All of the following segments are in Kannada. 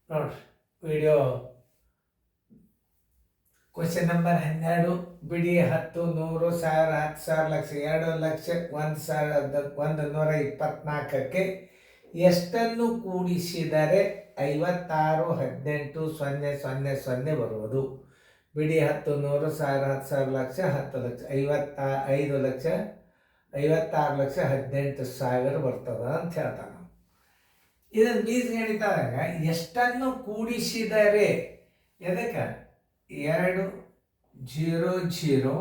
ನೋಡ್ರಿ ವಿಡಿಯೋ ಕ್ವಶನ್ ನಂಬರ್ 12 ಬಿಡಿ 10 100 1000 10,000 ಲಕ್ಷ 2 ಲಕ್ಷ 1,124ಕ್ಕೆ ಎಷ್ಟನ್ನು ಕೂಡಿಸಿದರೆ 56 18 000 ಬರುವುದು? ಬಿಡಿ 10 100 1000 10,000 ಲಕ್ಷ 10 ಲಕ್ಷ 5 ಲಕ್ಷ 56 ಲಕ್ಷ 18,000 ಬರ್ತದ ಅಂತ ಹೇಳ್ತಾನೆ. ಇದನ್ನು ಬೀಜಗಣಿತದಾಗ ಎಷ್ಟನ್ನು ಕೂಡಿಸಿದರೆ ಎದಕ್ಕೆ 2 0 0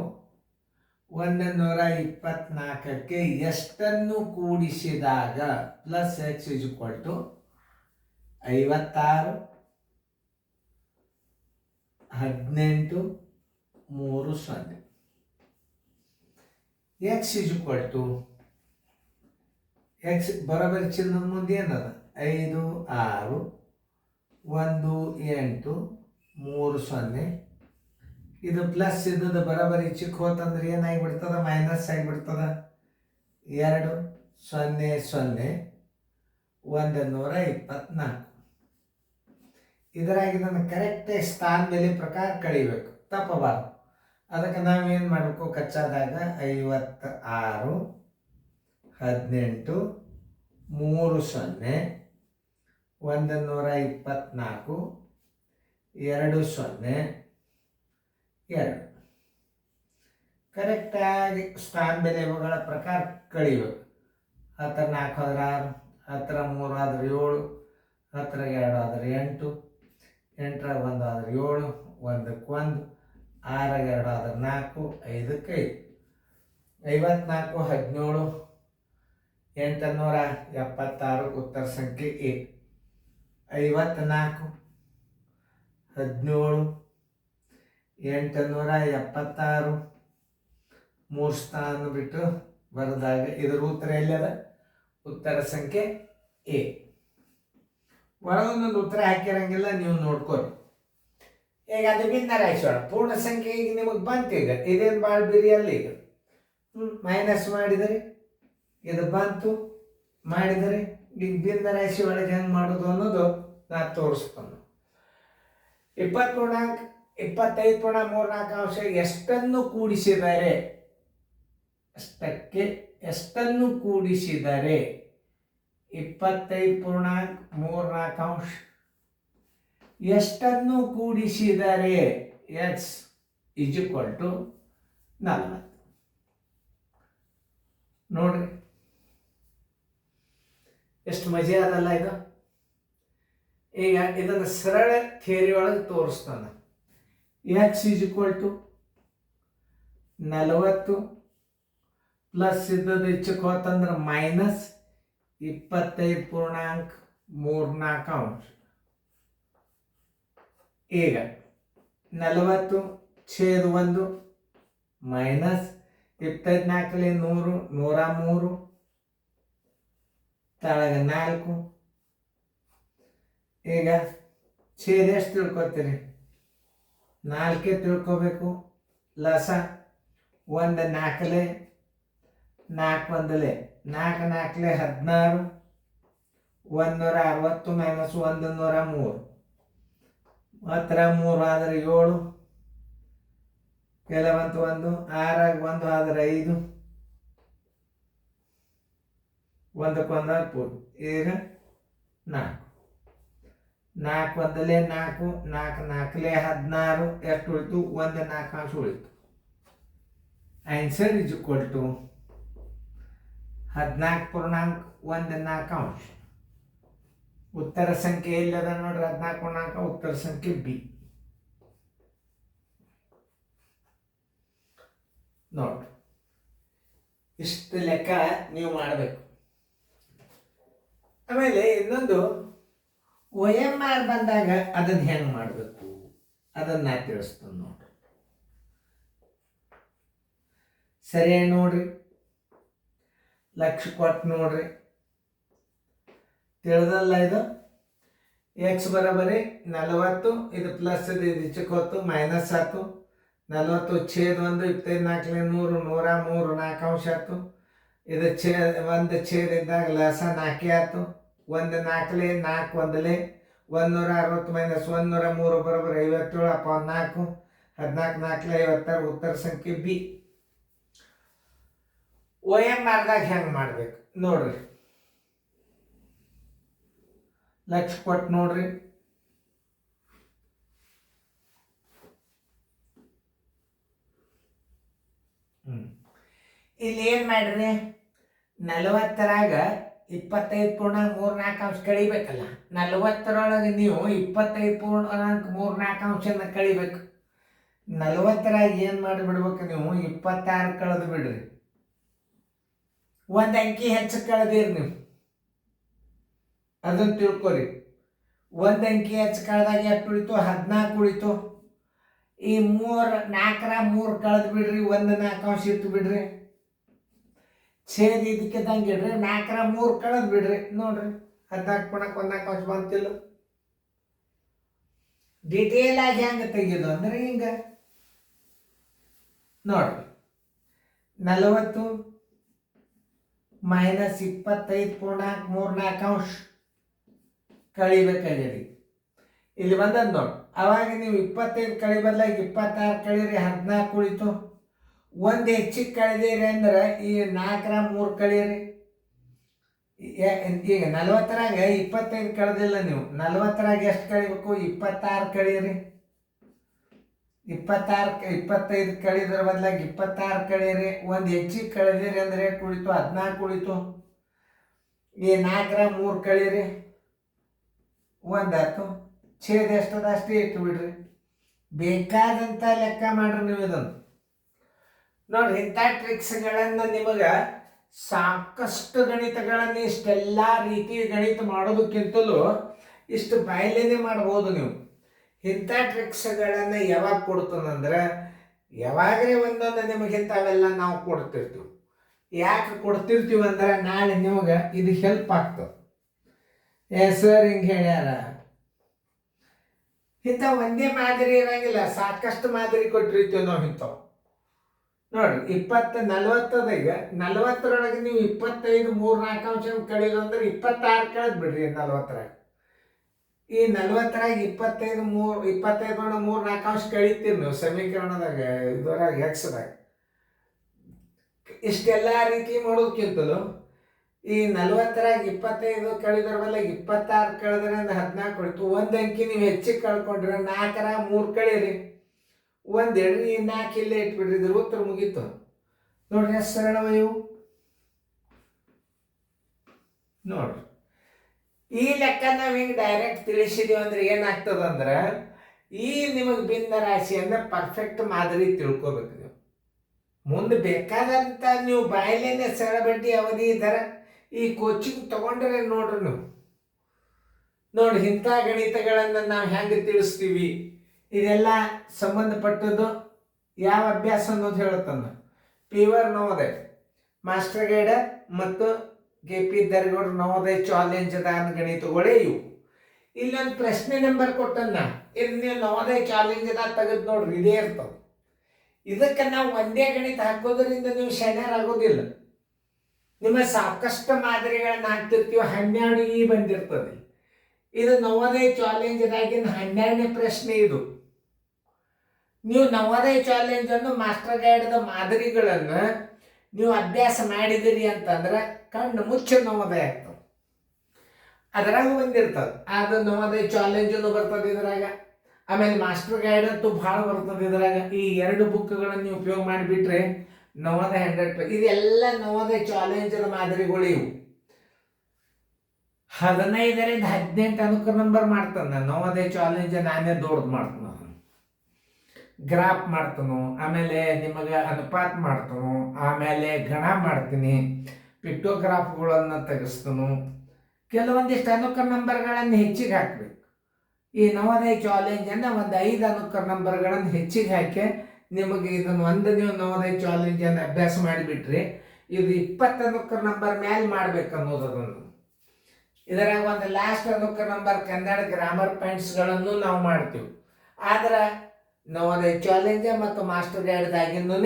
124ಕ್ಕೆ ಎಷ್ಟನ್ನು ಕೂಡಿಸಿದಾಗ plus x is equal to 56 18 30 x is equal to x ಬರೋಬರಿ ಚಿಹ್ನೆ ಮುಂದೆ ಏನದ 5 6 1 8 3 0. ಇದು ಪ್ಲಸ್ ಇದ್ದದ್ದು ಬರೋಬರಿ ಚಿಕ್ಕ ಹೋತಂದ್ರೆ ಏನಾಗಿಬಿಡ್ತದ? ಮೈನಸ್ ಆಗಿಬಿಡ್ತದ. 2 0 0 124. ಇದರಾಗಿ ನಾನು ಕರೆಕ್ಟಾಗಿ ಸ್ಥಾನ ಬೆಲೆ ಪ್ರಕಾರ ಕಳಿಬೇಕು, ತಪ್ಪಬಾರ್ದು. ಅದಕ್ಕೆ ನಾವೇನು ಮಾಡಬೇಕು? ಕಚ್ಚಾದಾಗ 56 18 3 0 124 2 0 2 ಕರೆಕ್ಟಾಗಿ ಸ್ಥಾನ ಬೆಲೆಗಳ ಪ್ರಕಾರ ಕಳಿಬೇಕು. 10 4 ಆದ್ರೆ 6, 10 3 ಆದ್ರೆ 7, 10 2 ಆದ್ರೆ 8, 8 1 ಆದ್ರೆ 7, 1 1, 6 2 ಆದ್ರೆ 4, 5 5. 54 17 876 ಉತ್ತರ ಸಂಖ್ಯೆ ಎ. 54 17 876 3 ಸ್ಥಾನ ಬಿಟ್ಟು ಬರೆದಾಗ ಇದರ ಉತ್ತರ ಎಲ್ಲದ? ಉತ್ತರ ಸಂಖ್ಯೆ ಎ. ಒಳಗೊಂದೊಂದು ಉತ್ತರ ಹಾಕಿರಂಗಿಲ್ಲ, ನೀವು ನೋಡ್ಕೊರಿ. ಈಗ ಅದು ಭಿನ್ನ ರಾಶಿಯೊಳ ಪೂರ್ಣ ಸಂಖ್ಯೆ ಈಗ ನಿಮಗೆ ಬಂತು. ಈಗ ಇದೇನು ಭಾಳ ಬಿರಿಯಲ್ಲ. ಈಗ ಮೈನಸ್ ಮಾಡಿದರೆ ಇದು ಬಂತು, ಮಾಡಿದರೆ ಈಗ ಭಿನ್ನ ರಾಶಿ ಒಳಗೆ ಹೆಂಗೆ ಮಾಡೋದು ಅನ್ನೋದು ನಾನು ತೋರಿಸ್ತಾನೆ. 25.34 ಎಷ್ಟನ್ನು ಕೂಡಿಸಿದರೆ ಅಷ್ಟಕ್ಕೆ ಎಷ್ಟನ್ನು ಕೂಡಿಸಿದರೆ 25.34 ಎಷ್ಟನ್ನು ಕೂಡಿಸಿದರೆ ಎಕ್ಸ್ ಇಸ್ ಈಕ್ವಲ್ ಟು 40. ನೋಡ್ರಿ ಎಷ್ಟು ಮಜಾ ಅದಲ್ಲ ಇದು. ಈಗ ಇದನ್ನು ಸರಳ ಥಿಯರಿ ಒಳಗೆ ತೋರಿಸ್ತಾನೆ. X is equal to 40 plus ಇದ್ದದ್ದು ಹೆಚ್ಚಕ್ಕೆ ಹೋತಂದ್ರೆ ಮೈನಸ್ 25.34. ಈಗ 40/1 ಮೈನಸ್ 24 100 103 ತಳಗೆ 4. ಈಗ ಛೇದ ಎಷ್ಟು ತಿಳ್ಕೊತೀರಿ? 4 ತಿಳ್ಕೊಬೇಕು. ಲಸ 1 4 4 1 4 4 16 160 ಮೈನಸ್ 103 3 ಆದರೆ 7 ಕೆಲವಂತ 1 6 1 ಆದರೆ 5 1 4. ಈಗ 4 4 1 4 4 4 16 ಎಷ್ಟು ಉಳಿತು? 1 4 ಉಳಿತು. Answer is equal to 14.14. ಉತ್ತರ ಸಂಖ್ಯೆ ಎಲ್ಲದ ನೋಡ್ರಿ? 14.14 ಉತ್ತರ ಸಂಖ್ಯೆ ಬಿ. ನೋಡ್ರಿ ಇಷ್ಟು ಲೆಕ್ಕ ನೀವು ಮಾಡಬೇಕು. ಆಮೇಲೆ ಇನ್ನೊಂದು OMR ಬಂದಾಗ ಅದನ್ನ ಹೆಂಗೆ ಮಾಡಬೇಕು ಅದನ್ನ ತಿಳಿಸ್ತಾನೆ ನೋಡ್ರಿ. ಸರಿಯಾಗಿ ನೋಡ್ರಿ, ಲಕ್ಷ ಕೊಟ್ಟು ನೋಡ್ರಿ. ತಿಳಿದಲ್ಲ ಇದು? ಎಕ್ಸ್ ಬರೋಬರಿ 40, ಇದು ಪ್ಲಸ್ ಇದು ಹೆಚ್ಚಕ್ಕೆ ಹೊತ್ತು ಮೈನಸ್ ಆಯ್ತು. 40 ಛೇದ 1 25 100 103 4 ಅಂಶ ಆಯ್ತು. ಇದು ಛೇದ 1 ಛೇದ ಇದ್ದಾಗ ಲಸ 4 ಆಯ್ತು. 1 4 4 1 160 ಮೈನಸ್ 103 ಬರೋಬ್ಬರ 57 ಅಪಾನ್ 4. 14 4 56 ಉತ್ತರ ಸಂಖ್ಯೆ ಬಿ. OMRದಾಗ ಹೆಂಗೆ ಮಾಡ್ಬೇಕು ನೋಡ್ರಿ, ಲಕ್ಷ ಕೊಟ್ಟು ನೋಡ್ರಿ. ಇಲ್ಲಿ ಏನು ಮಾಡ್ರಿ, 40ರಾಗ 25.34 ಕಳಿಬೇಕಲ್ಲ. 40ರೊಳಗೆ ನೀವು 25.34 ಕಳಿಬೇಕು. 40ರಾಗ ಏನು ಮಾಡಿಬಿಡ್ಬೇಕು ನೀವು, 26 ಕಳೆದು ಬಿಡ್ರಿ. ಒಂದು ಅಂಕಿ ಹೆಚ್ಚು ಕಳೆದಿರಿ ನೀವು, ಅದನ್ನು ತಿಳ್ಕೊರಿ. ಒಂದು ಅಂಕಿ ಹೆಚ್ಚು ಕಳೆದಾಗ ಎಷ್ಟು ಉಳಿತು, 14 ಉಳಿತು. ಈ 4ರ 3 ಕಳೆದು ಬಿಡ್ರಿ, 1 4 ಇಟ್ಟು ಬಿಡ್ರಿ. ಛೇದ ಇದಕ್ಕೆ ಇಡ್ರಿ, 4ರ 3 ಕಳೆದು ಬಿಡ್ರಿ. ನೋಡ್ರಿ 14 ಪುಣಕ್ಕೆ 1 4 ಬಂತಿಲ್ಲ. ಡಿಟೇಲ್ ಆಗಿ ಹೆಂಗೆ ತೆಗೆಯೋದು ಅಂದ್ರೆ ಹಿಂಗೆ ನೋಡ್ರಿ, 40 ಮೈನಸ್ 25.34 ಕಳಿಬೇಕಾಗ್ಯದ. ಇಲ್ಲಿ ಬಂದದ್ದು ನೋಡಿ, ಅವಾಗ ನೀವು 25 ಕಳಿ ಬದಲಾಗಿ 26 ಕಳೀರಿ, 14 ಉಳಿತು. 1 ಹೆಚ್ಚಿಗೆ ಕಳೆದಿರಿ ಅಂದ್ರೆ ಈ 4ರ 3 ಕಳೀರಿ. ಈಗ 40ರಾಗ 25 ಕಳೆದಿಲ್ಲ ನೀವು, 40ರಾಗ ಎಷ್ಟು ಕಳಿಬೇಕು, 26 ಕಳೀರಿ. 25 ಕಳಿದ್ರ ಬದಲಾಗಿ 26 ಕಳೀರಿ. 1 ಹೆಚ್ಚಿಗೆ ಕಳೆದಿರಿ ಅಂದ್ರೆ ಎಷ್ಟು ಉಳಿತು, 14 ಉಳಿತು. ಈ 4ರ 3 ಕಳೀರಿ, 1 ಆಯ್ತು. ಛೇದ ಎಷ್ಟದ ಅಷ್ಟೇ ಇಟ್ಟು ಬಿಡ್ರಿ. ಬೇಕಾದಂಥ ಲೆಕ್ಕ ಮಾಡ್ರಿ ನೀವು ಇದನ್ನು ನೋಡ್ರಿ. ಇಂಥ ಟ್ರಿಕ್ಸ್ಗಳನ್ನು ನಿಮಗೆ ಸಾಕಷ್ಟು ಗಣಿತಗಳನ್ನು ಇಷ್ಟೆಲ್ಲ ರೀತಿ ಗಣಿತ ಮಾಡೋದಕ್ಕಿಂತಲೂ ಇಷ್ಟು ಬಾಯಲ್ಲೇನೆ ಮಾಡ್ಬೋದು ನೀವು. ಇಂಥ ಟ್ರಿಕ್ಸ್ಗಳನ್ನು ಯಾವಾಗ ಕೊಡ್ತಾನಂದ್ರೆ, ಯಾವಾಗಲೇ ಒಂದೊಂದು ನಿಮಗೆ ಇಂಥವೆಲ್ಲ ನಾವು ಕೊಡ್ತಿರ್ತೀವಿ. ಯಾಕೆ ಕೊಡ್ತಿರ್ತೀವಿ ಅಂದ್ರೆ ನಾಳೆ ನಿಮಗೆ ಇದು ಹೆಲ್ಪ್ ಆಗ್ತದೆ. ಸರ್ ಹಿಂಗೆ ಹೇಳ್ಯಾರ, ಇಂಥ ಒಂದೇ ಮಾದರಿ ಇರಂಗಿಲ್ಲ, ಸಾಕಷ್ಟು ಮಾದರಿ ಕೊಟ್ಟಿರ್ತೀವಿ ನಾವು ಇಂಥವು. ನೋಡ್ರಿ 40 40ರೊಳಗೆ ನೀವು 25 3 4 ಕಳೆಯೋದು ಅಂದ್ರೆ 26 ಕಳೆದು ಬಿಡ್ರಿ. 40ರಾಗ ಈ 40ರಾಗ 25 3 4 ಕಳಿತೀರಿ ನೀವು ಸಮೀಕರಣದಾಗ, ಇದರಾಗ ಎಕ್ಸ್ದಾಗ. ಇಷ್ಟೆಲ್ಲ ರೀತಿ ಮಾಡೋದಕ್ಕಿಂತಲೂ ಈ 40ರಾಗ 25 ಕಳೆದ್ರ ಬಲ್ಲ 26 ಕಳೆದ್ರೆ ಅಂದ್ರೆ 14 ಉಳಿತು. 1 ಅಂಕಿ ನೀವು ಹೆಚ್ಚಿಗೆ ಕಳ್ಕೊಂಡ್ರೆ 4ರ 3 ಕಳೀರಿ, 1 ಎಡ್ರಿ, 4 ಇಲ್ಲೇ ಇಟ್ಬಿಡ್ರಿ. ಇದ್ರ ಉತ್ತರ ಮುಗೀತು ನೋಡ್ರಿ. ಎಷ್ಟು ಸರಳವ ಇವು ನೋಡ್ರಿ. ಈ ಲೆಕ್ಕ ನಾವು ಹಿಂಗೆ ಡೈರೆಕ್ಟ್ ತಿಳಿಸಿದೀವಿ ಅಂದ್ರೆ ಏನಾಗ್ತದಂದ್ರೆ, ಈ ನಿಮಗೆ ಭಿನ್ನ ರಾಶಿಯನ್ನ ಪರ್ಫೆಕ್ಟ್ ಮಾದರಿ ತಿಳ್ಕೊಬೇಕು ನೀವು. ಮುಂದೆ ಬೇಕಾದಂಥ ನೀವು ಬಾಯಲ್ಲೇನೆ ಸರಳ ಬಡ್ಡಿ ಅವಧಿ ದರ ಈ ಕೋಚಿಂಗ್ ತಗೊಂಡ್ರೆ ನೋಡ್ರಿ ನೀವು ನೋಡಿ, ಇಂಥ ಗಣಿತಗಳನ್ನು ನಾವು ಹೆಂಗೆ ತಿಳಿಸ್ತೀವಿ, ಇದೆಲ್ಲ ಸಂಬಂಧಪಟ್ಟದ್ದು ಯಾವ ಅಭ್ಯಾಸ ಅನ್ನೋದು ಹೇಳುತ್ತಂದ. ಪೀವರ್ ನವೋದಯ ಮಾಸ್ಟರ್ ಗೈಡ ಮತ್ತು KP ದರ್ಗೌಡ್ರ ನವೋದಯ ಚಾಲೆಂಜ್ ಗಣಿತಗಳೇ ಇವು. ಇಲ್ಲೊಂದು ಪ್ರಶ್ನೆ ನಂಬರ್ ಕೊಟ್ಟನ್ನ, ಇದು ನೀವು ನವೋದಯ ಚಾಲೆಂಜ್ ತೆಗೆದು ನೋಡ್ರಿ, ಇದೇ ಇರ್ತದೆ. ಇದಕ್ಕೆ ನಾವು ಒಂದೇ ಗಣಿತ ಹಾಕೋದ್ರಿಂದ ನೀವು ಶಣ್ಯರಾಗೋದಿಲ್ಲ. ನಿಮ್ಮ ಸಾಕಷ್ಟು ಮಾದರಿಗಳನ್ನ ಹಾಕ್ತಿರ್ತೀವಿ. 12 ಬಂದಿರ್ತದೆ. ಇದು ನವೋದಯ ಚಾಲೆಂಜ್ದಾಗಿನ 12ನೇ ಪ್ರಶ್ನೆ. ಇದು ನೀವು ನವೋದಯ ಚಾಲೆಂಜ್ ಅನ್ನು ಮಾಸ್ಟರ್ ಗೈಡ್ದ ಮಾದರಿಗಳನ್ನು ನೀವು ಅಭ್ಯಾಸ ಮಾಡಿದಿರಿ ಅಂತಂದ್ರೆ ಕಣ್ಣು ಮುಚ್ಚ ನವೋದಯ ಆಗ್ತದೆ. ಅದರಾಗ ಬಂದಿರ್ತದೆ. ಅದು ನವೋದಯ ಚಾಲೆಂಜನ್ನು ಬರ್ತದೆ ಇದ್ರಾಗ. ಆಮೇಲೆ ಮಾಸ್ಟರ್ ಗೈಡ್ ಅಂತೂ ಭಾಳ ಬರ್ತದೆ ಇದ್ರಾಗ. ಈ 2 ಬುಕ್ಗಳನ್ನು ನೀವು ಉಪಯೋಗ ಮಾಡಿಬಿಟ್ರೆ ನವೋದಯ 100%. ಇದೆಲ್ಲ ನವೋದಯ ಚಾಲೆಂಜ್ ಮಾದರಿಗಳು ಇವು. 15ರಿಂದ 18 ಅನುಕ್ರಮ ನಂಬರ್ ಮಾಡ್ತಾನೆ ನವೋದಯ ಚಾಲೆಂಜ್. ನಾನೇ ದೊಡ್ಡದು ಮಾಡ್ತಾನೆ, ಗ್ರಾಫ್ ಮಾಡ್ತಾನು, ಆಮೇಲೆ ನಿಮಗೆ ಅನುಪಾತ ಮಾಡ್ತಾನು, ಆಮೇಲೆ ಗಣ ಮಾಡ್ತೀನಿ, ಪಿಕ್ಟೋಗ್ರಾಫ್ಗಳನ್ನು ತೆಗೆಸ್ತಾನು. ಕೆಲವೊಂದಿಷ್ಟು ಅನುಕ್ರಮ ನಂಬರ್ಗಳನ್ನು ಹೆಚ್ಚಿಗೆ ಹಾಕಬೇಕು. ಈ ನವೋದಯ ಚಾಲೆಂಜನ್ನು ಒಂದು 5 ಅನುಕ್ರಮ ನಂಬರ್ಗಳನ್ನು ಹೆಚ್ಚಿಗೆ ಹಾಕಿ ನಿಮಗೆ ಇದನ್ನು ನೀವು ನವೋದಯ ಚಾಲೆಂಜನ್ನು ಅಭ್ಯಾಸ ಮಾಡಿಬಿಟ್ರಿ ಇದು 20 ಅನುಕ್ರಮ ನಂಬರ್ ಮೇಲೆ ಮಾಡ್ಬೇಕು ಅನ್ನೋದು. ಅದನ್ನು ಇದರಾಗ ಒಂದು ಲಾಸ್ಟ್ ಅನುಕ್ರಮ ನಂಬರ್ ಕನ್ನಡ ಗ್ರಾಮರ್ ಪಾಯಿಂಟ್ಸ್ಗಳನ್ನು ನಾವು ಮಾಡ್ತೀವಿ. ಆದ್ರೆ ನವೋದಯ ಚಾಲೆಂಜ್ ಮತ್ತು ಮಾಸ್ಟರ್ ಗೈಡ್ದಾಗಿನೂ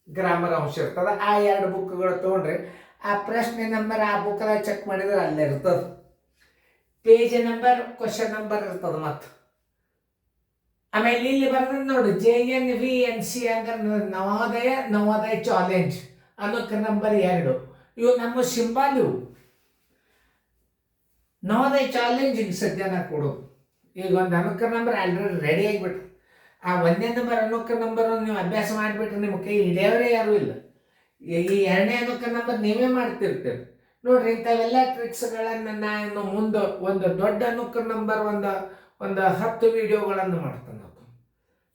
ಗ್ರಾಮರ್ ಅಂಶ ಇರ್ತದೆ. ಆ 2 ಬುಕ್ಗಳು ತೊಗೊಂಡ್ರೆ ಆ ಪ್ರಶ್ನೆ ನಂಬರ್ ಆ ಬುಕ್ದಾಗ ಚೆಕ್ ಮಾಡಿದ್ರೆ ಅಲ್ಲೇ ಇರ್ತದೆ. ಪೇಜ್ ನಂಬರ್ ಕ್ವಶನ್ ನಂಬರ್ ಇರ್ತದೆ ಮತ್ತು ಆಮೇಲೆ ಇಲ್ಲಿ ಬರ್ತದೆ ನೋಡಿ JNVNC ಅಂದ್ರೆ ನವೋದಯ ಚಾಲೆಂಜ್ ಅನ್ನೋಕೆ ನಂಬರ್ 2. ಇವು ನಮ್ಮ ಸಿಂಬಲ್. ಇವು ನವೋದಯ ಚಾಲೆಂಜಿಗೆ ಸದ್ಯ ನಾ ಕೊಡೋದು. ಈಗ ಒಂದು ಅನುಕ ನಂಬರ್ ಆಲ್ರೆಡಿ ರೆಡಿ ಆಗಿಬಿಟ್ರು. ಆ 1ನೇ ನಂಬರ್ ಅನುಕ ನಂಬರ್ ನೀವು ಅಭ್ಯಾಸ ಮಾಡಿಬಿಟ್ರೆ ನಿಮ್ಮ ಕೈ ಹಿಡಿಯೋರೇ ಯಾರೂ ಇಲ್ಲ. ಈ 2ನೇ ಅನುಕ ನಂಬರ್ ನೀವೇ ಮಾಡ್ತಿರ್ತೀರಿ ನೋಡ್ರಿ. ಇಂಥವೆಲ್ಲ ಟ್ರಿಕ್ಸ್ಗಳನ್ನು ನಾನು ಮುಂದೆ ಒಂದು ದೊಡ್ಡ ಅನುಕ ನಂಬರ್ ಒಂದು 10 ವಿಡಿಯೋಗಳನ್ನು ಮಾಡ್ತಾನೆ.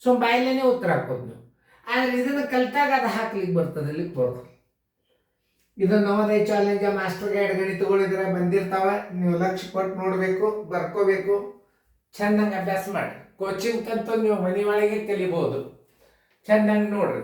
ಸೊ ಬಾಯಲ್ಲೇ ಉತ್ತರ ಹಾಕೋದು ನೀವು. ಆದರೆ ಇದನ್ನು ಕಲಿತಾಗ ಅದು ಹಾಕ್ಲಿಕ್ಕೆ ಬರ್ತದೆ, ಇಲ್ಲಿಗೆ ಬರೋದು. ಇದು ನವೋದಯ ಚಾಲೆಂಜ್ ಮಾಸ್ಟರ್ ಗೈಡ್ ಗಣಿತಗಳಿದ್ರೆ ಬಂದಿರ್ತಾವೆ. ನೀವು ಲಕ್ಷ್ಯ ಕೊಟ್ಟು ನೋಡಬೇಕು, ಬರ್ಕೋಬೇಕು, ಚೆಂದಂಗೆ ಅಭ್ಯಾಸ ಮಾಡಿ. ಕೋಚಿಂಗ್ ಕಂತೂ ನೀವು ಮನೆ ಒಳಗೆ ಕಲಿಬೋದು. ಚೆಂದಂಗೆ ನೋಡ್ರಿ.